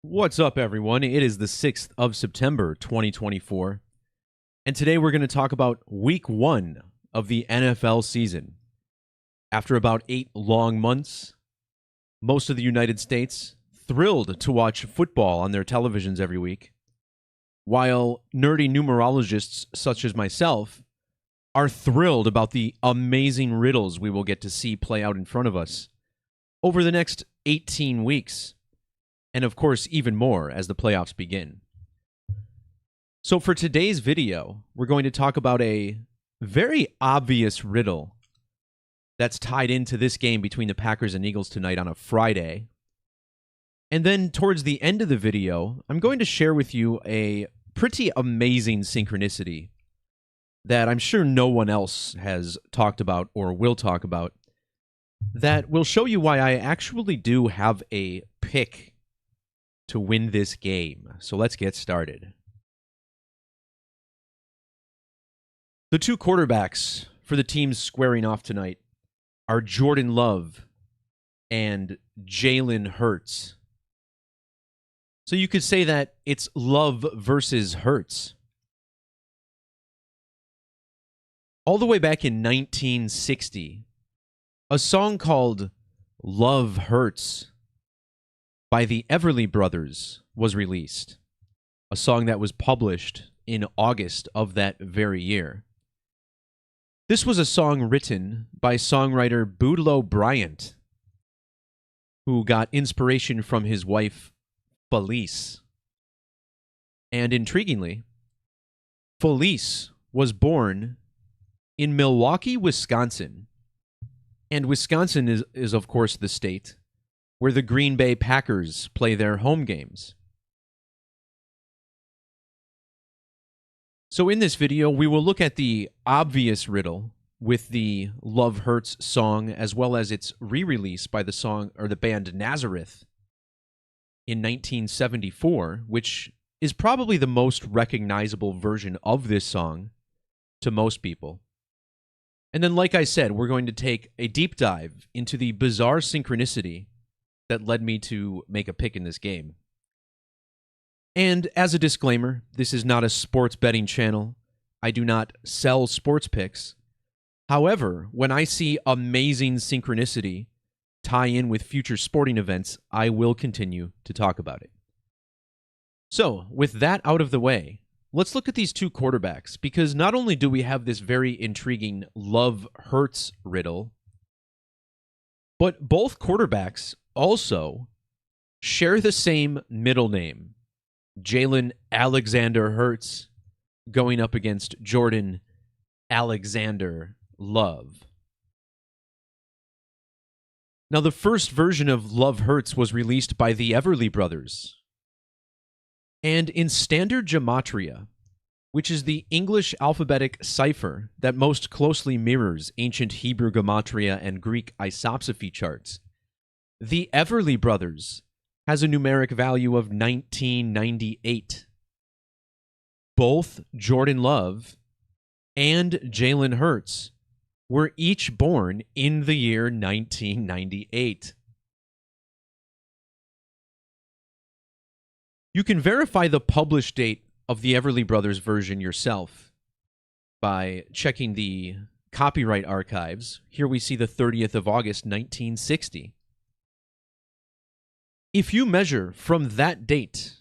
What's up, everyone? It is the 6th of September, 2024, and today we're going to talk about Week 1 of the NFL season. After about 8 long months, most of the United States thrilled to watch football on their televisions every week, while nerdy numerologists such as myself are thrilled about the amazing riddles we will get to see play out in front of us over the next 18 weeks. And of course, even more as the playoffs begin. So for today's video, we're going to talk about a very obvious riddle that's tied into this game between the Packers and Eagles tonight on a Friday. And then towards the end of the video, I'm going to share with you a pretty amazing synchronicity that I'm sure no one else has talked about or will talk about, that will show you why I actually do have a pick to win this game. So let's get started. The two quarterbacks for the teams squaring off tonight are Jordan Love and Jalen Hurts. So you could say that it's Love versus Hurts. All the way back in 1960, a song called Love Hurts by the Everly Brothers was released, a song that was published in August of that very year. This was a song written by songwriter Boudleaux Bryant, who got inspiration from his wife, Felice. And intriguingly, Felice was born in Milwaukee, Wisconsin. And Wisconsin is of course, the state where the Green Bay Packers play their home games. So in this video, we will look at the obvious riddle with the Love Hurts song, as well as its re-release by the band Nazareth in 1974, which is probably the most recognizable version of this song to most people. And then, like I said, we're going to take a deep dive into the bizarre synchronicity that led me to make a pick in this game. And as a disclaimer, this is not a sports betting channel. I do not sell sports picks. However, when I see amazing synchronicity tie in with future sporting events, I will continue to talk about it. So, with that out of the way, let's look at these two quarterbacks, because not only do we have this very intriguing Love Hurts riddle, but both quarterbacks also share the same middle name, Jalen Alexander Hurts, going up against Jordan Alexander Love. Now, the first version of Love Hurts was released by the Everly Brothers. And in standard Gematria, which is the English alphabetic cipher that most closely mirrors ancient Hebrew Gematria and Greek isopsephy charts, the Everly Brothers has a numeric value of 1998. Both Jordan Love and Jalen Hurts were each born in the year 1998. You can verify the published date of the Everly Brothers version yourself by checking the copyright archives. Here we see the 30th of August, 1960. If you measure from that date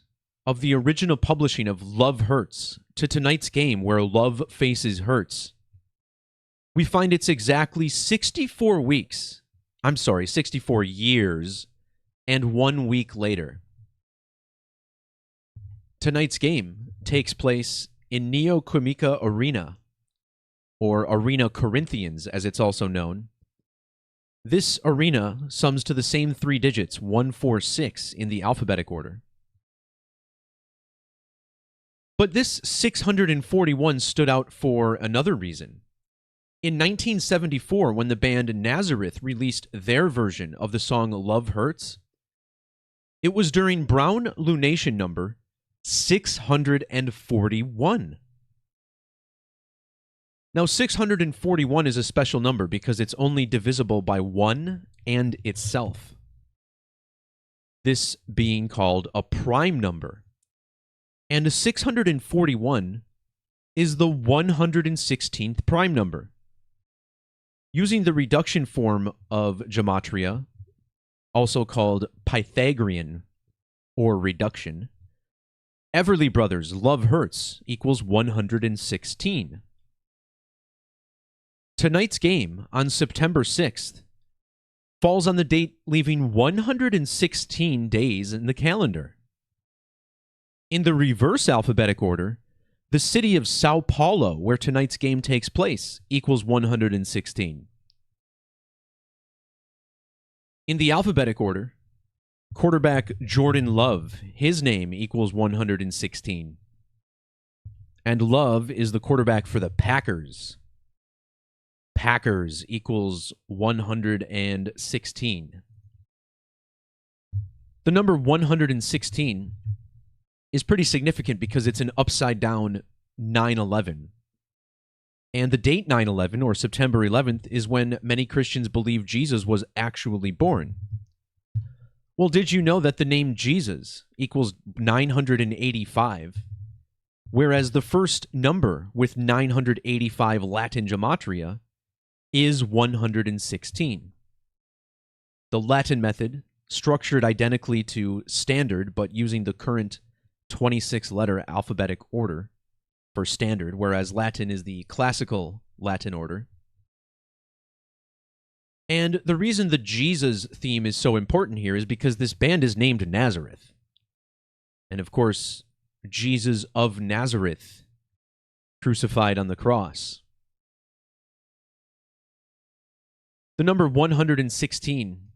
of the original publishing of Love Hurts to tonight's game where Love faces Hurts, we find it's exactly 64 years and 1 week later. Tonight's game takes place in Neoquímica Arena, or Arena Corinthians as it's also known. This arena sums to the same three digits, 146, in the alphabetic order. But this 641 stood out for another reason. In 1974, when the band Nazareth released their version of the song Love Hurts, it was during Brown lunation number 641. Now, 641 is a special number because it's only divisible by 1 and itself. this being called a prime number. And 641 is the 116th prime number. Using the reduction form of Gematria, also called Pythagorean or reduction, Everly Brothers' Love Hurts equals 116. Tonight's game on September 6th falls on the date leaving 116 days in the calendar. In the reverse alphabetic order, the city of Sao Paulo, where tonight's game takes place, equals 116. In the alphabetic order, quarterback Jordan Love, his name equals 116. And Love is the quarterback for the Packers. Packers equals 116. The number 116 is pretty significant because it's an upside-down 9/11. And the date 9/11, or September 11th, is when many Christians believe Jesus was actually born. Well, did you know that the name Jesus equals 985, whereas the first number with 985 Latin Gematria is 116. The Latin method, structured identically to standard, but using the current 26-letter alphabetic order for standard, whereas Latin is the classical Latin order. And the reason the Jesus theme is so important here is because this band is named Nazareth. And of course, Jesus of Nazareth, crucified on the cross. The number 116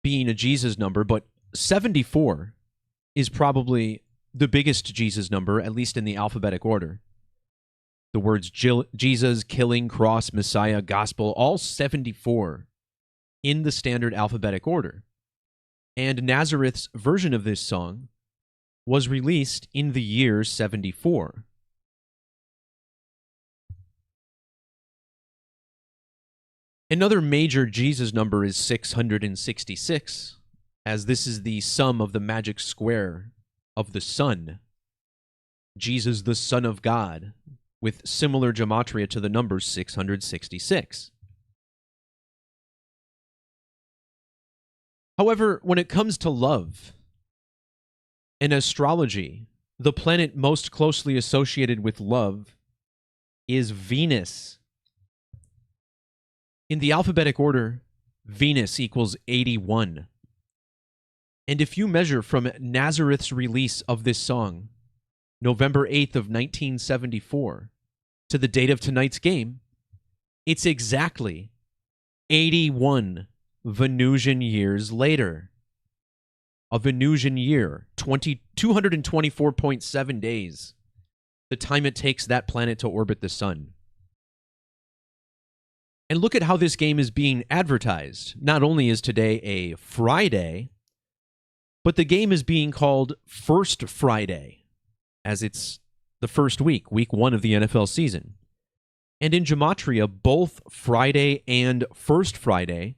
being a Jesus number, but 74 is probably the biggest Jesus number, at least in the alphabetic order. The words Jesus, killing, cross, Messiah, gospel, all 74 in the standard alphabetic order. And Nazareth's version of this song was released in the year 74. Another major Jesus number is 666, as this is the sum of the magic square of the Son, Jesus the Son of God, with similar gematria to the number 666. However, when it comes to love, in astrology, the planet most closely associated with love is Venus. In the alphabetic order, Venus equals 81. And if you measure from Nazareth's release of this song, November 8th of 1974, to the date of tonight's game, it's exactly 81 Venusian years later. A Venusian year, 224.7 days, the time it takes that planet to orbit the sun. And look at how this game is being advertised. Not only is today a Friday, but the game is being called First Friday, as it's the first week 1 of the NFL season. And in Gematria, both Friday and First Friday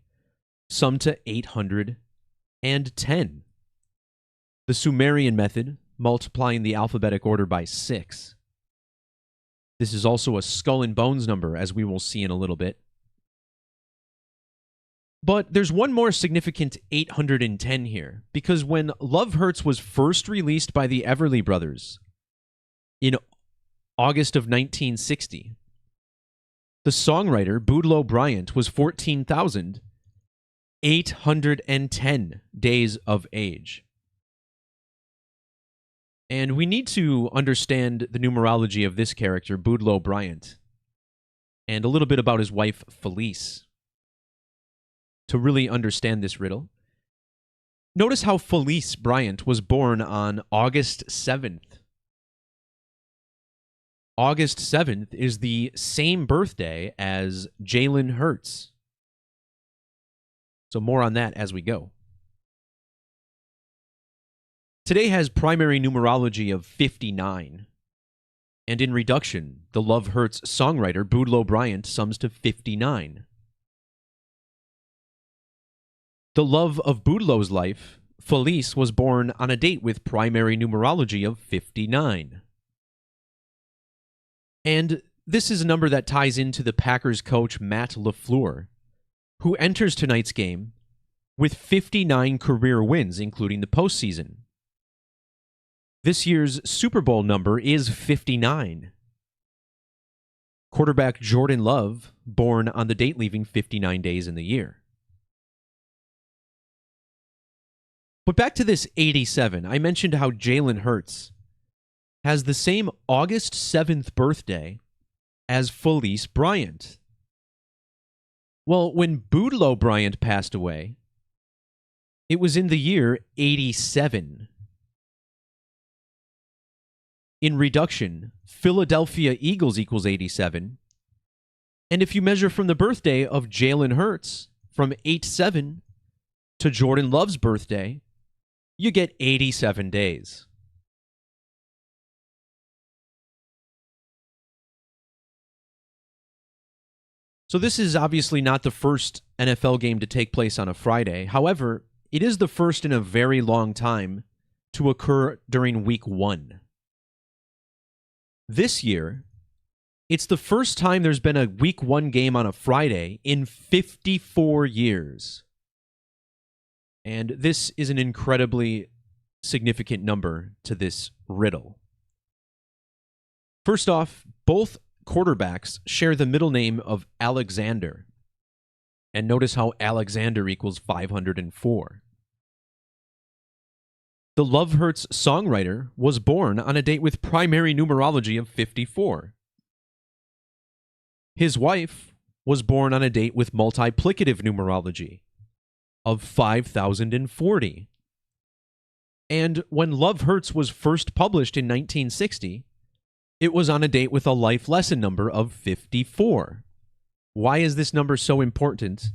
sum to 810. The Sumerian method, multiplying the alphabetic order by 6. This is also a skull and bones number, as we will see in a little bit. But there's one more significant 810 here, because when Love Hurts was first released by the Everly Brothers in August of 1960, the songwriter, Boudleaux Bryant, was 14,810 days of age. And we need to understand the numerology of this character, Boudleaux Bryant, and a little bit about his wife, Felice, to really understand this riddle. Notice how Felice Bryant was born on August 7th. August 7th is the same birthday as Jalen Hurts. So more on that as we go. Today has primary numerology of 59. And in reduction, the Love Hurts songwriter, Boudleaux Bryant, sums to 59. The love of Boudleau's life, Felice, was born on a date with primary numerology of 59. And this is a number that ties into the Packers coach Matt LaFleur, who enters tonight's game with 59 career wins, including the postseason. This year's Super Bowl number is 59. Quarterback Jordan Love, born on the date leaving 59 days in the year. But back to this 87, I mentioned how Jalen Hurts has the same August 7th birthday as Felice Bryant. Well, when Boudleaux Bryant passed away, it was in the year 87. In reduction, Philadelphia Eagles equals 87. And if you measure from the birthday of Jalen Hurts, from 87 to Jordan Love's birthday, you get 87 days. So this is obviously not the first NFL game to take place on a Friday. However, it is the first in a very long time to occur during Week 1. This year, it's the first time there's been a Week 1 game on a Friday in 54 years. And this is an incredibly significant number to this riddle. First off, both quarterbacks share the middle name of Alexander. And notice how Alexander equals 504. The Love Hurts songwriter was born on a date with primary numerology of 54. His wife was born on a date with multiplicative numerology of 5,040. And when Love Hurts was first published in 1960, it was on a date with a life lesson number of 54. Why is this number so important?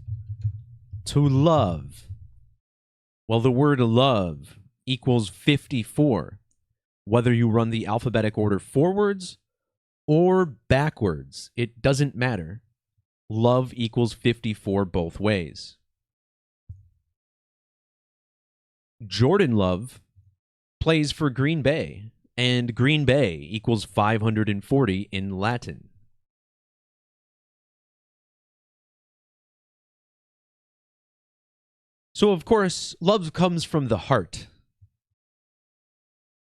To love. Well, the word love equals 54, whether you run the alphabetic order forwards or backwards. It doesn't matter. Love equals 54 both ways. Jordan Love plays for Green Bay, and Green Bay equals 540 in Latin. So, of course, love comes from the heart.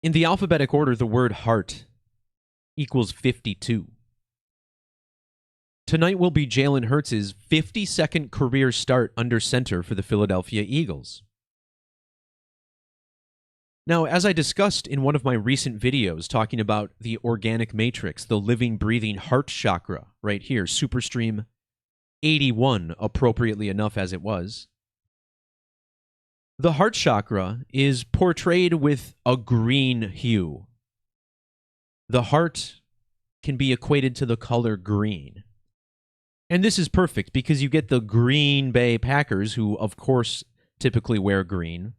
In the alphabetic order, the word heart equals 52. Tonight will be Jalen Hurts' 52nd career start under center for the Philadelphia Eagles. Now, as I discussed in one of my recent videos talking about the organic matrix, the living, breathing heart chakra, right here, Superstream 81, appropriately enough as it was, the heart chakra is portrayed with a green hue. The heart can be equated to the color green. And this is perfect because you get the Green Bay Packers, who, of course, typically wear green,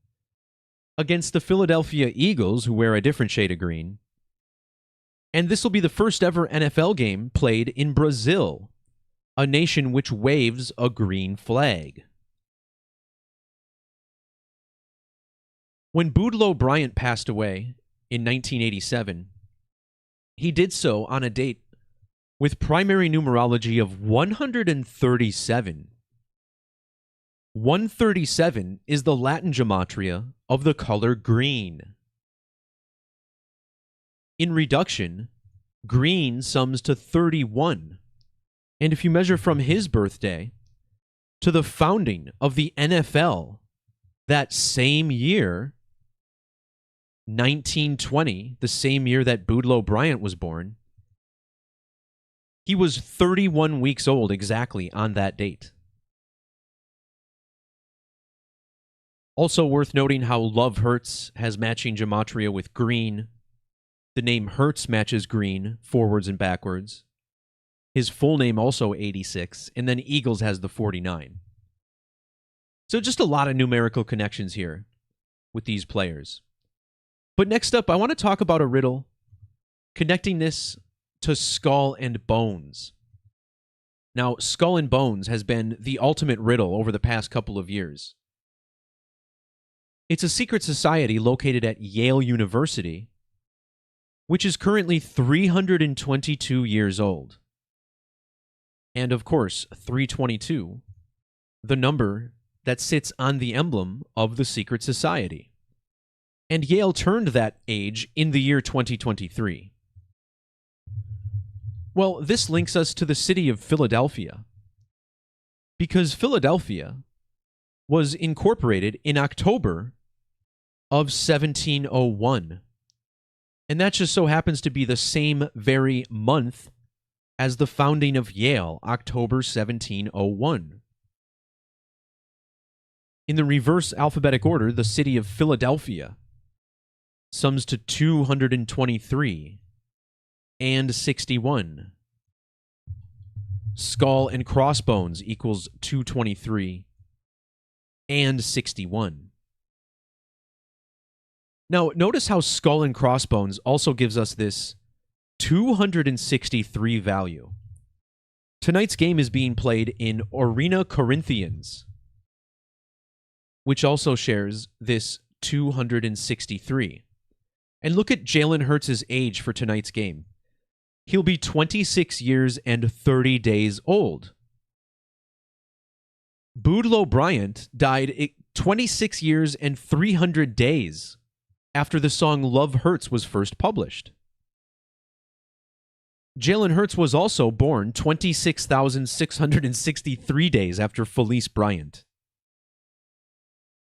against the Philadelphia Eagles, who wear a different shade of green. And this will be the first ever NFL game played in Brazil, a nation which waves a green flag. When Boudleaux Bryant passed away in 1987, he did so on a date with primary numerology of 137. 137 is the Latin gematria of the color green. In reduction, green sums to 31. And if you measure from his birthday to the founding of the NFL that same year, 1920, the same year that Boudleaux Bryant was born, he was 31 weeks old exactly on that date. Also worth noting how Love Hurts has matching gematria with green. The name Hurts matches green, forwards and backwards. His full name also 86, and then Eagles has the 49. So just a lot of numerical connections here with these players. But next up, I want to talk about a riddle connecting this to Skull and Bones. Now, Skull and Bones has been the ultimate riddle over the past couple of years. It's a secret society located at Yale University, which is currently 322 years old. And of course, 322, the number that sits on the emblem of the secret society. And Yale turned that age in the year 2023. Well, this links us to the city of Philadelphia, because Philadelphia was incorporated in October of 1701. And that just so happens to be the same very month as the founding of Yale, October 1701. In the reverse alphabetic order, the city of Philadelphia sums to 223 and 61. Skull and crossbones equals 223 and 61. Now, notice how skull and crossbones also gives us this 263 value. Tonight's game is being played in Arena Corinthians, which also shares this 263. And look at Jalen Hurts' age for tonight's game. He'll be 26 years and 30 days old. Boudleaux Bryant died 26 years and 300 days after the song Love Hurts was first published. Jalen Hurts was also born 26,663 days after Felice Bryant.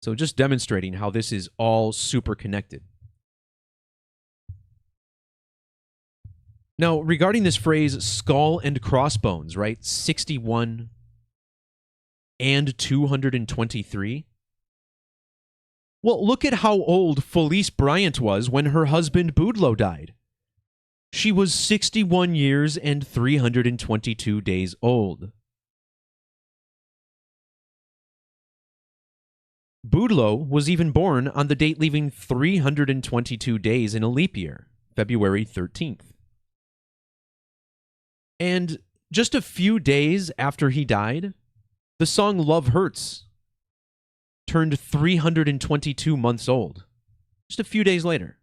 So just demonstrating how this is all super connected. Now, regarding this phrase, skull and crossbones, right? 61 and 223. Well, look at how old Felice Bryant was when her husband Boudleaux died. She was 61 years and 322 days old. Boudleaux was even born on the date leaving 322 days in a leap year, February 13th. And just a few days after he died, the song Love Hurts turned 322 months old. Just a few days later.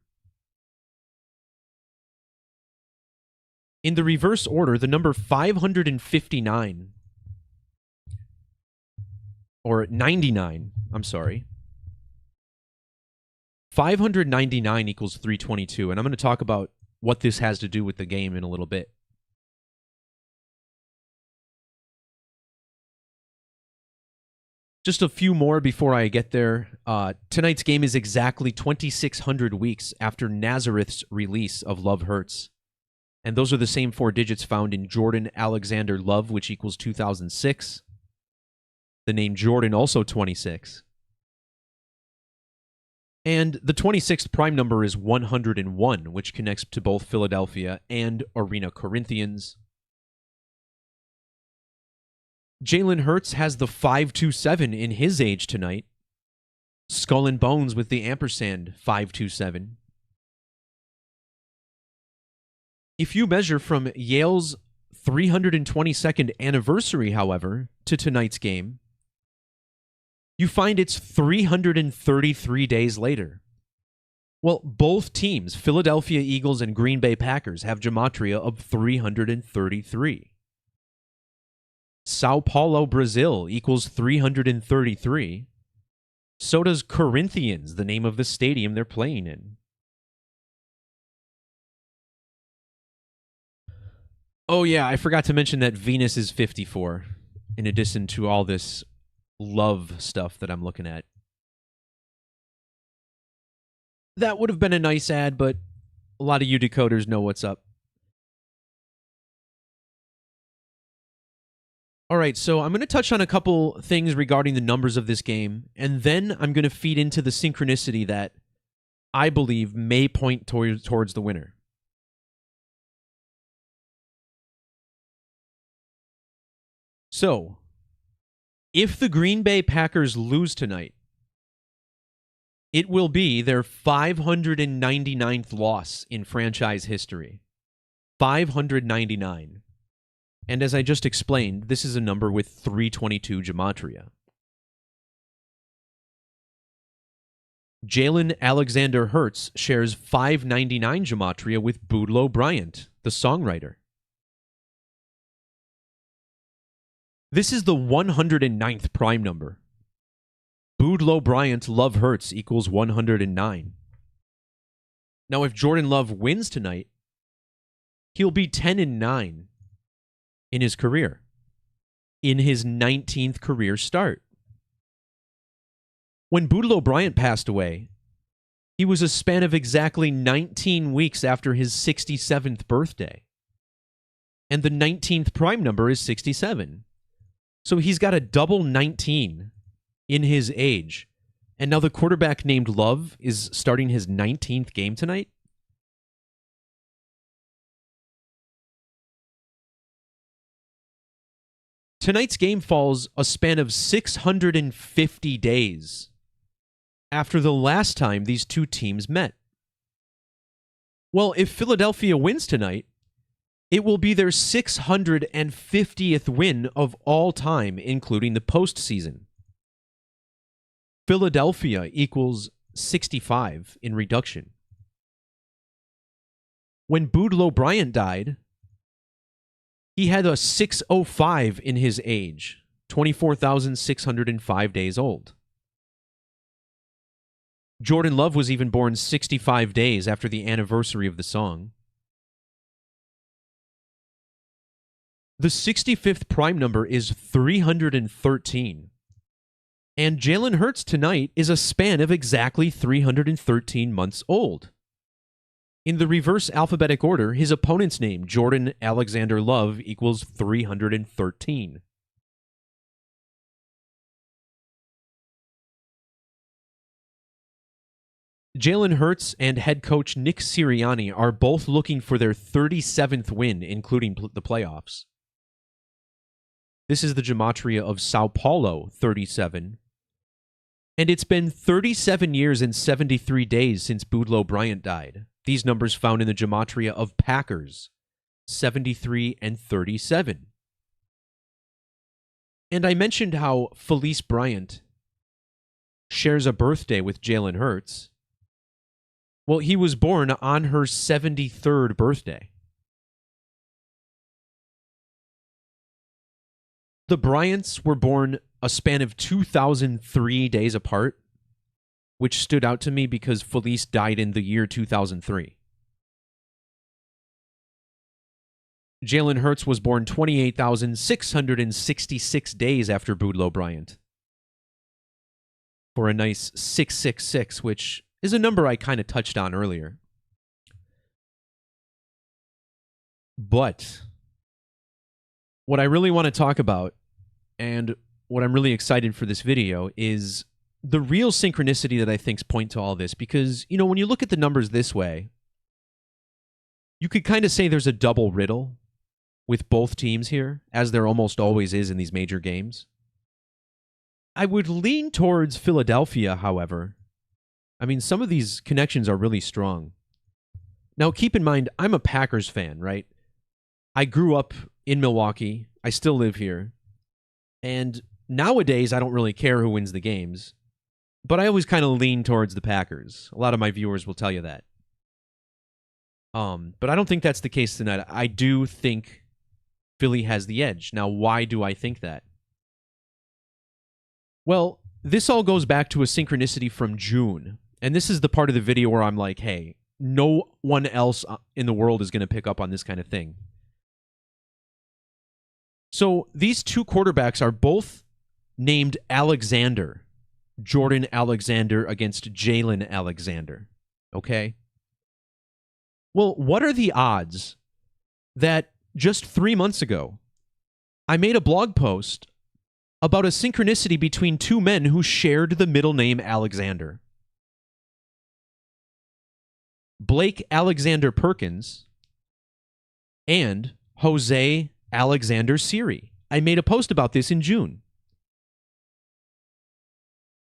In the reverse order, the number 559, or 99, I'm sorry. 599 equals 322, and I'm going to talk about what this has to do with the game in a little bit. Just a few more before I get there. Tonight's game is exactly 2,600 weeks after Nazareth's release of Love Hurts. And those are the same four digits found in Jordan Alexander Love, which equals 2006. The name Jordan also 26. And the 26th prime number is 101, which connects to both Philadelphia and Arena Corinthians. Jalen Hurts has the 527 in his age tonight. Skull and Bones with the ampersand 527. If you measure from Yale's 322nd anniversary, however, to tonight's game, you find it's 333 days later. Well, both teams, Philadelphia Eagles and Green Bay Packers, have Gematria of 333. Sao Paulo, Brazil equals 333. So does Corinthians, the name of the stadium they're playing in. Oh yeah, I forgot to mention that Venus is 54, in addition to all this love stuff that I'm looking at. That would have been a nice ad, but a lot of you decoders know what's up. All right, so I'm going to touch on a couple things regarding the numbers of this game, and then I'm going to feed into the synchronicity that I believe may point towards the winner. So, if the Green Bay Packers lose tonight, it will be their 599th loss in franchise history. 599. And as I just explained, this is a number with 322 Gematria. Jalen Alexander Hurts shares 599 gematria with Boudleaux Bryant, the songwriter. This is the 109th prime number. Boudleaux Bryant Love Hurts equals 109. Now, if Jordan Love wins tonight, he'll be 10-9 in his career, in his 19th career start. When Boudleaux Bryant passed away, he was a span of exactly 19 weeks after his 67th birthday. And the 19th prime number is 67. So he's got a double 19 in his age. And now the quarterback named Love is starting his 19th game tonight? Tonight's game falls a span of 650 days after the last time these two teams met. Well, if Philadelphia wins tonight, it will be their 650th win of all time, including the postseason. Philadelphia equals 65 in reduction. When Boudleaux Bryant died, he had a 605 in his age, 24,605 days old. Jordan Love was even born 65 days after the anniversary of the song. The 65th prime number is 313. And Jalen Hurts tonight is a span of exactly 313 months old. In the reverse alphabetic order, his opponent's name, Jordan Alexander Love, equals 313. Jalen Hurts and head coach Nick Sirianni are both looking for their 37th win, including the playoffs. This is the gematria of Sao Paulo, 37. And it's been 37 years and 73 days since Boudleaux Bryant died. These numbers found in the gematria of Packers, 73 and 37. And I mentioned how Felice Bryant shares a birthday with Jalen Hurts. Well, he was born on her 73rd birthday. The Bryants were born a span of 2,003 days apart, which stood out to me because Felice died in the year 2003. Jalen Hurts was born 28,666 days after Boudleaux Bryant, for a nice 666, which is a number I kind of touched on earlier. But what I really want to talk about, and what I'm really excited for this video, is the real synchronicity that I think point to all this. Because, you know, when you look at the numbers this way, you could kind of say there's a double riddle with both teams here, as there almost always is in these major games. I would lean towards Philadelphia, however. I mean, some of these connections are really strong. Now, keep in mind, I'm a Packers fan, right? I grew up in Milwaukee. I still live here. And nowadays, I don't really care who wins the games. But I always kind of lean towards the Packers. A lot of my viewers will tell you that. But I don't think that's the case tonight. I do think Philly has the edge. Now, why do I think that? Well, this all goes back to a synchronicity from June. And this is the part of the video where I'm like, hey, no one else in the world is going to pick up on this kind of thing. So these two quarterbacks are both named Alexander. Jordan Alexander against Jalen Alexander. Okay? Well, what are the odds that just 3 months ago, I made a blog post about a synchronicity between two men who shared the middle name Alexander? Blake Alexander Perkins and Jose Alexander Siri. I made a post about this in June.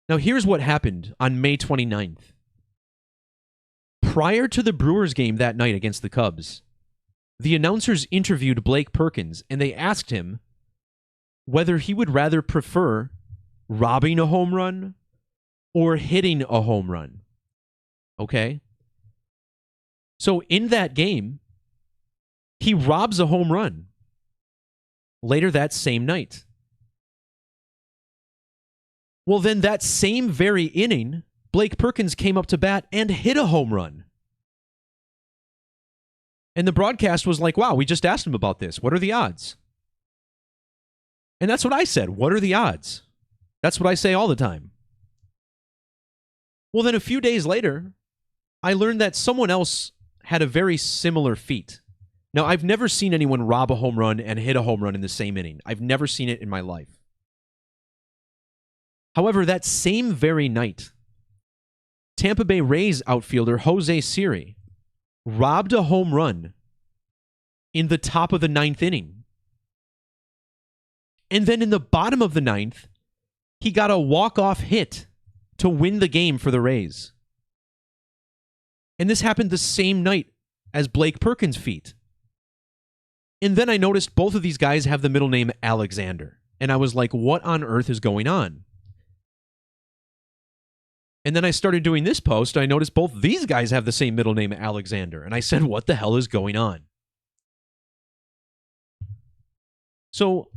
Now, here's what happened on May 29th. Prior to the Brewers game that night against the Cubs, the announcers interviewed Blake Perkins, and they asked him whether he would rather prefer robbing a home run or hitting a home run. Okay? So in that game, he robs a home run later that same night. Well, then that same very inning, Blake Perkins came up to bat and hit a home run. And the broadcast was like, wow, we just asked him about this. What are the odds? And that's what I said. What are the odds? That's what I say all the time. Well, then a few days later, I learned that someone else had a very similar feat. Now, I've never seen anyone rob a home run and hit a home run in the same inning. I've never seen it in my life. However, that same very night, Tampa Bay Rays outfielder Jose Siri robbed a home run in the top of the ninth inning. And then in the bottom of the ninth, he got a walk-off hit to win the game for the Rays. And this happened the same night as Blake Perkins' feat. And then I noticed both of these guys have the middle name Alexander. And I was like, what on earth is going on? And then I started doing this post. I noticed both these guys have the same middle name, Alexander. And I said, what the hell is going on? So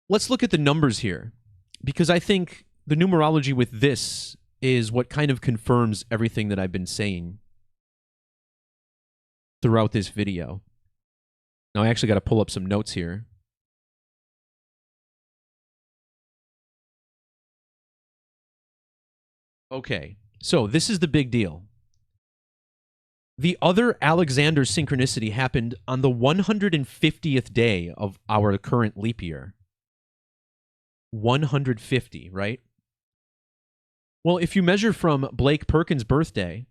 let's look at the numbers here, because I think the numerology with this is what kind of confirms everything that I've been saying throughout this video. Now, I actually got to pull up some notes here. Okay, so this is the big deal. The other Alexander synchronicity happened on the 150th day of our current leap year. 150, right? Well, if you measure from Blake Perkins' birthday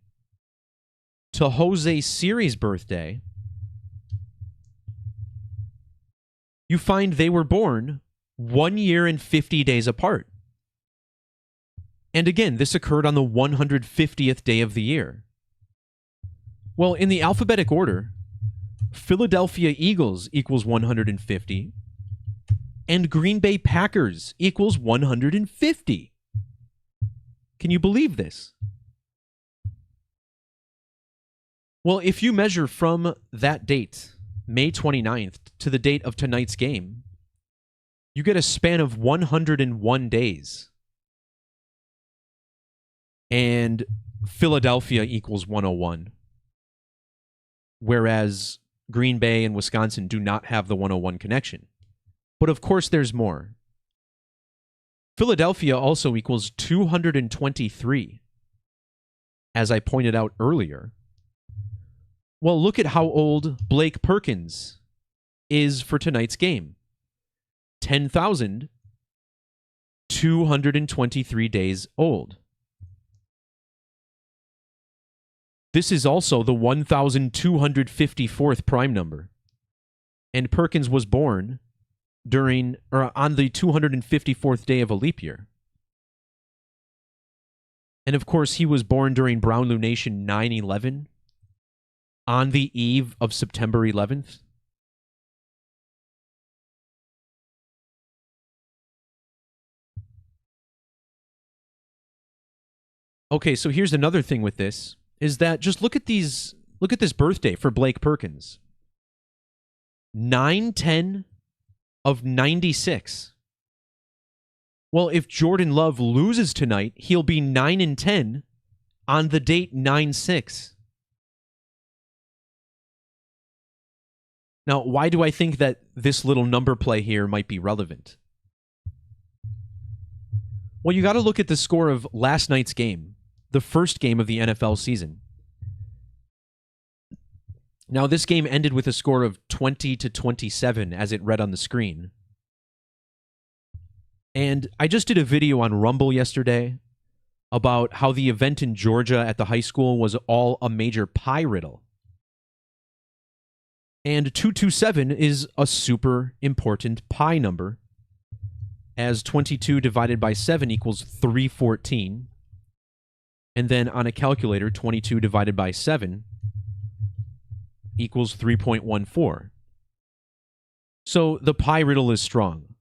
to Jose Siri's birthday, you find they were born 1 year and 50 days apart. And again, this occurred on the 150th day of the year. Well, in the alphabetic order, Philadelphia Eagles equals 150, and Green Bay Packers equals 150. Can you believe this? Well, if you measure from that date, May 29th, to the date of tonight's game, you get a span of 101 days. And Philadelphia equals 101. Whereas Green Bay and Wisconsin do not have the 101 connection. But of course, there's more. Philadelphia also equals 223, as I pointed out earlier. Well, look at how old Blake Perkins is for tonight's game. 10,223 days old. This is also the 1,254th prime number. And Perkins was born on the 254th day of a leap year. And of course, he was born during Brownlow Nation 9/11 on the eve of September 11th. Okay, so here's another thing with this, is that just look at this birthday for Blake Perkins. 9/10 of 96. Well, if Jordan Love loses tonight, he'll be 9-10 on the date 9/6. Now, why do I think that this little number play here might be relevant? Well, you got to look at the score of last night's game, the first game of the NFL season. Now, this game ended with a score of 20-27, as it read on the screen. And I just did a video on Rumble yesterday about how the event in Georgia at the high school was all a major pi riddle. And 227 is a super important pi number, as 22 divided by 7 equals 314. And then on a calculator, 22 divided by 7 equals 3.14. So the pi riddle is strong.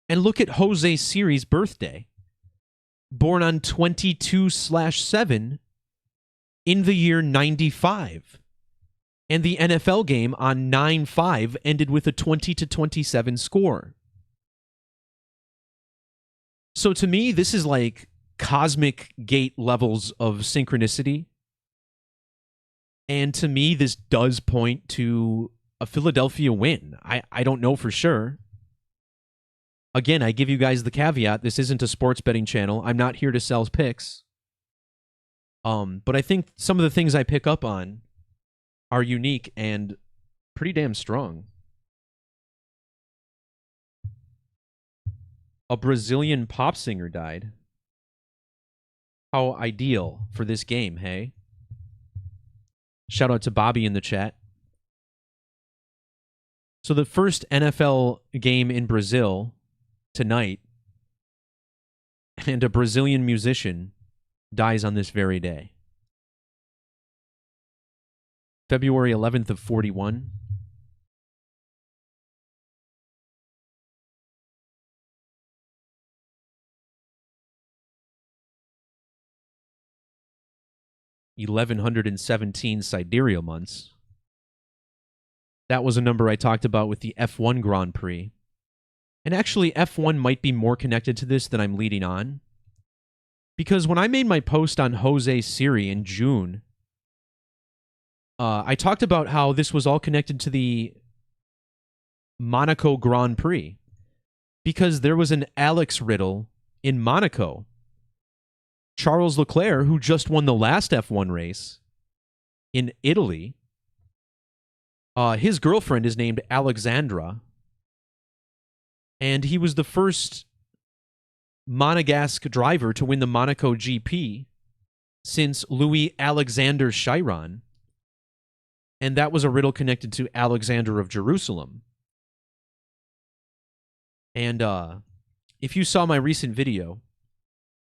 And look at Jose Siri's birthday. Born on 22/7, in the year 95. And the NFL game on 9/5 ended with a 20-27 score. So to me, this is like cosmic gate levels of synchronicity. And to me, this does point to a Philadelphia win. I don't know for sure. Again, I give you guys the caveat. This isn't a sports betting channel. I'm not here to sell picks. But I think some of the things I pick up on are unique and pretty damn strong. A Brazilian pop singer died. How ideal for this game, hey? Shout out to Bobby in the chat. So the first NFL game in Brazil tonight, and a Brazilian musician dies on this very day. February 11th of 41. $1,117 sidereal months. That was a number I talked about with the F1 Grand Prix. And actually, F1 might be more connected to this than I'm leading on. Because when I made my post on Jose Siri in June, I talked about how this was all connected to the Monaco Grand Prix. Because there was an Alex Riddle in Monaco. Charles Leclerc, who just won the last F1 race in Italy, his girlfriend is named Alexandra, and he was the first Monegasque driver to win the Monaco GP since Louis Alexander Chiron, and that was a riddle connected to Alexander of Jerusalem. And if you saw my recent video,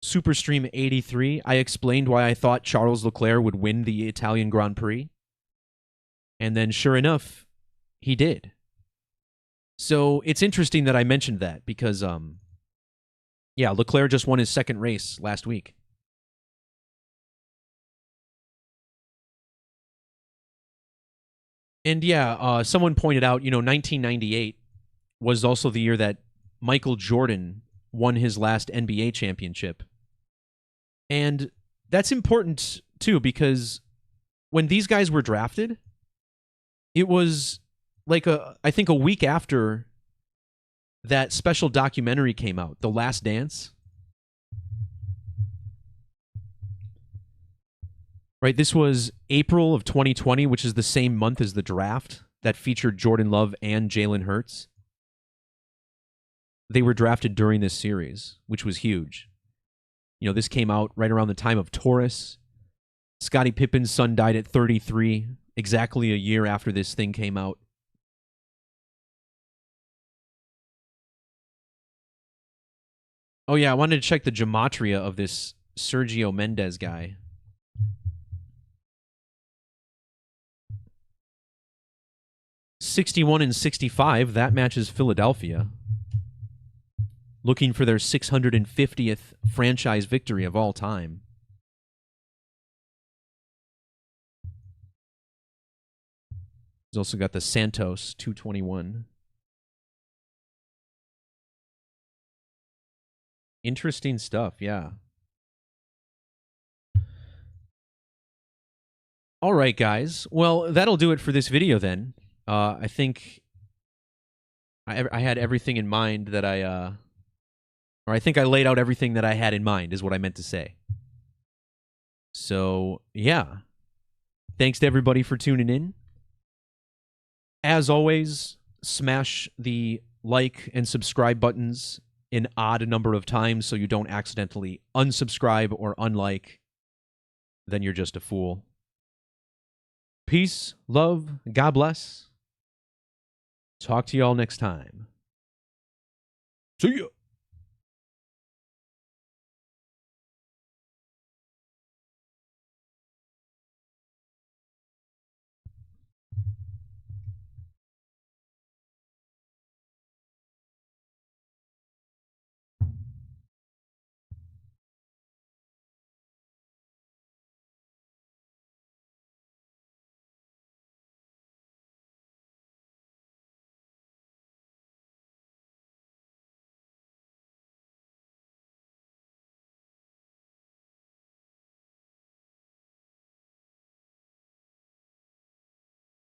Superstream 83, I explained why I thought Charles Leclerc would win the Italian Grand Prix. And then, sure enough, he did. So it's interesting that I mentioned that because, yeah, Leclerc just won his second race last week. And yeah, someone pointed out, 1998 was also the year that Michael Jordan won his last NBA championship. And that's important, too, because when these guys were drafted, it was like I think a week after that special documentary came out, The Last Dance. Right, this was April of 2020, which is the same month as the draft that featured Jordan Love and Jalen Hurts. They were drafted during this series, which was huge. This came out right around the time of Taurus. Scottie Pippen's son died at 33, exactly a year after this thing came out. Oh yeah, I wanted to check the gematria of this Sergio Mendes guy. $61 and $65, that matches Philadelphia. Looking for their 650th franchise victory of all time. He's also got the Santos 221. Interesting stuff, yeah. All right, guys. Well, that'll do it for this video then. I think I had everything in mind that or I think I laid out everything that I had in mind, is what I meant to say. So, yeah. Thanks to everybody for tuning in. As always, smash the like and subscribe buttons an odd number of times so you don't accidentally unsubscribe or unlike. Then you're just a fool. Peace, love, God bless. Talk to y'all next time. See ya.